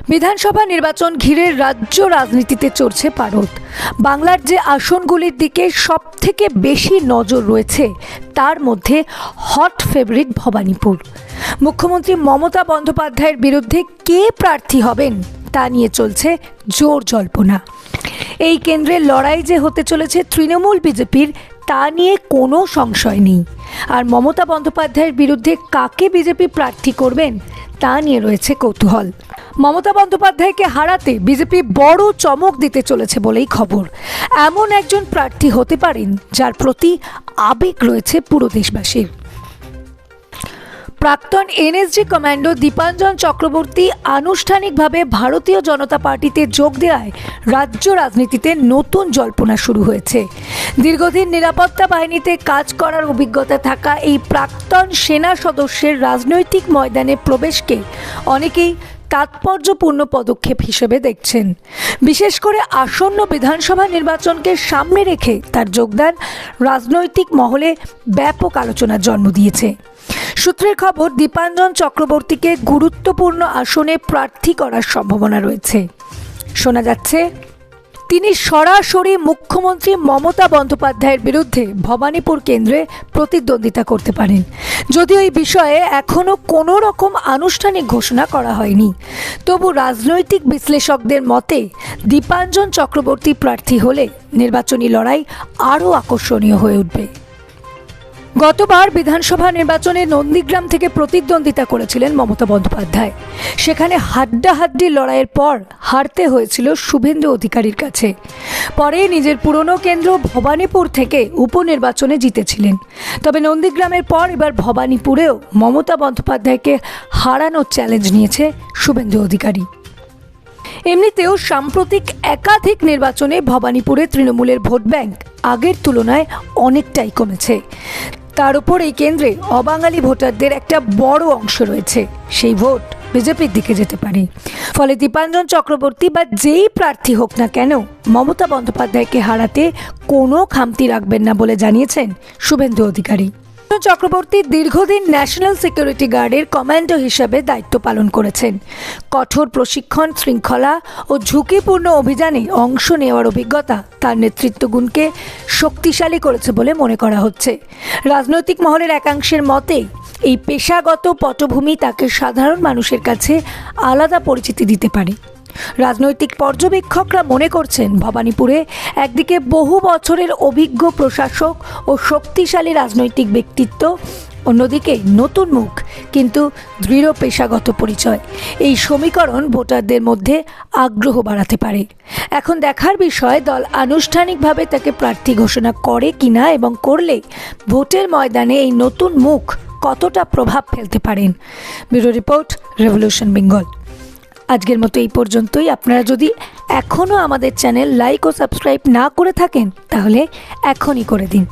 বিধানসভা নির্বাচন ঘিরে রাজ্য রাজনীতিতে চড়ছে পারদ। বাংলার যে আসনগুলির দিকে সবথেকে বেশি নজর রয়েছে তার মধ্যে হট ফেভারিট ভবানীপুর। মুখ্যমন্ত্রী মমতা বন্দ্যোপাধ্যায়ের বিরুদ্ধে কে প্রার্থী হবেন তা নিয়ে চলছে জোর জল্পনা। এই কেন্দ্রে লড়াই যে হতে চলেছে তৃণমূল বিজেপির তা নিয়ে কোনো সংশয় নেই। আর মমতা বন্দ্যোপাধ্যায়ের বিরুদ্ধে কাকে বিজেপি প্রার্থী করবেন তা নিয়ে রয়েছে কৌতূহল। মমতা বন্দ্যোপাধ্যায়কে হারাতে বিজেপি বড় চমক দিতে চলেছে বলেই খবর। এমন একজন প্রার্থী হতে পারেন যার প্রতি আবেগ রয়েছে পুরো দেশবাসীর। প্রাক্তন এনএসজি কমান্ডো দীপাঞ্জন চক্রবর্তী আনুষ্ঠানিকভাবে ভারতীয় জনতা পার্টিতে যোগ দেওয়ায় রাজ্য রাজনীতিতে নতুন জল্পনা শুরু হয়েছে। দীর্ঘদিন নিরাপত্তা বাহিনীতে কাজ করার অভিজ্ঞতা থাকা এই প্রাক্তন সেনা সদস্যের রাজনৈতিক ময়দানে প্রবেশকে অনেকেই তাৎপর্যপূর্ণ পদক্ষেপ হিসেবে দেখছেন। বিশেষ করে আসন্ন বিধানসভা নির্বাচনকে সামনে রেখে তার যোগদান রাজনৈতিক মহলে ব্যাপক আলোচনার জন্ম দিয়েছে। সূত্রের খবর, দীপাঞ্জন চক্রবর্তীকে গুরুত্বপূর্ণ আসনে প্রার্থী করার সম্ভাবনা রয়েছে। শোনা যাচ্ছে তিনি সরাসরি মুখ্যমন্ত্রী মমতা বন্দ্যোপাধ্যায়ের বিরুদ্ধে ভবানীপুর কেন্দ্রে প্রতিদ্বন্দ্বিতা করতে পারেন। যদিও এই বিষয়ে এখনও কোনো রকম আনুষ্ঠানিক ঘোষণা করা হয়নি, তবু রাজনৈতিক বিশ্লেষকদের মতে দীপাঞ্জন চক্রবর্তী প্রার্থী হলে নির্বাচনী লড়াই আরও আকর্ষণীয় হয়ে উঠবে। গতবার বিধানসভা নির্বাচনে নন্দীগ্রাম থেকে প্রতিদ্বন্দ্বিতা করেছিলেন মমতা বন্দ্যোপাধ্যায়। সেখানে হাড্ডাহাড্ডি লড়াইয়ের পর হারতে হয়েছিল শুভেন্দু অধিকারীর কাছে। পরে নিজের পুরনো কেন্দ্র ভবানীপুর থেকে উপনির্বাচনে জিতেছিলেন। তবে নন্দীগ্রামের পর এবার ভবানীপুরেও মমতা বন্দ্যোপাধ্যায়কে হারানোর চ্যালেঞ্জ নিয়েছে শুভেন্দু অধিকারী। এমনিতেও সাম্প্রতিক একাধিক নির্বাচনে ভবানীপুরে তৃণমূলের ভোট ব্যাংক আগের তুলনায় অনেকটাই কমেছে। তার উপর এই কেন্দ্রে অবাঙালি ভোটারদের একটা বড় অংশ রয়েছে। সেই ভোট বিজেপির দিকে যেতে পারে। ফলে দীপাঞ্জন চক্রবর্তী বা যেই প্রার্থী হোক না কেন মমতা বন্দ্যোপাধ্যায়কে হারাতে কোনো খামতি রাখবেন না বলে জানিয়েছেন শুভেন্দু অধিকারী। চক্রবর্তী দীর্ঘদিন ন্যাশনাল সিকিউরিটি গার্ডের কমান্ডো হিসাবে দায়িত্ব পালন করেছেন। কঠোর প্রশিক্ষণ, শৃঙ্খলা ও ঝুঁকিপূর্ণ অভিযানে অংশ নেওয়ার অভিজ্ঞতা তার নেতৃত্ব গুণকে শক্তিশালী করেছে বলে মনে করা হচ্ছে। রাজনৈতিক মহলের একাংশের মতে এই পেশাগত পটভূমি তাকে সাধারণ মানুষের কাছে আলাদা পরিচিতি দিতে পারে। রাজনৈতিক পর্যবেক্ষকরা মনে করছেন ভবানীপুরে একদিকে বহু বছরের অভিজ্ঞ প্রশাসক ও শক্তিশালী রাজনৈতিক ব্যক্তিত্ব, অন্যদিকে নতুন মুখ কিন্তু দৃঢ় পেশাগত পরিচয়। এই সমীকরণ ভোটারদের মধ্যে আগ্রহ বাড়াতে পারে। এখন দেখার বিষয় দল আনুষ্ঠানিকভাবে তাকে প্রার্থী ঘোষণা করে কিনা এবং করলে ভোটের ময়দানে এই নতুন মুখ কতটা প্রভাব ফেলতে পারেন। Bureau report, revolution Bengal. আজকের মতো এই পর্যন্তই। আপনারা যদি এখনও আমাদের চ্যানেল লাইক ও সাবস্ক্রাইব না করে থাকেন তাহলে এখনই করে দিন।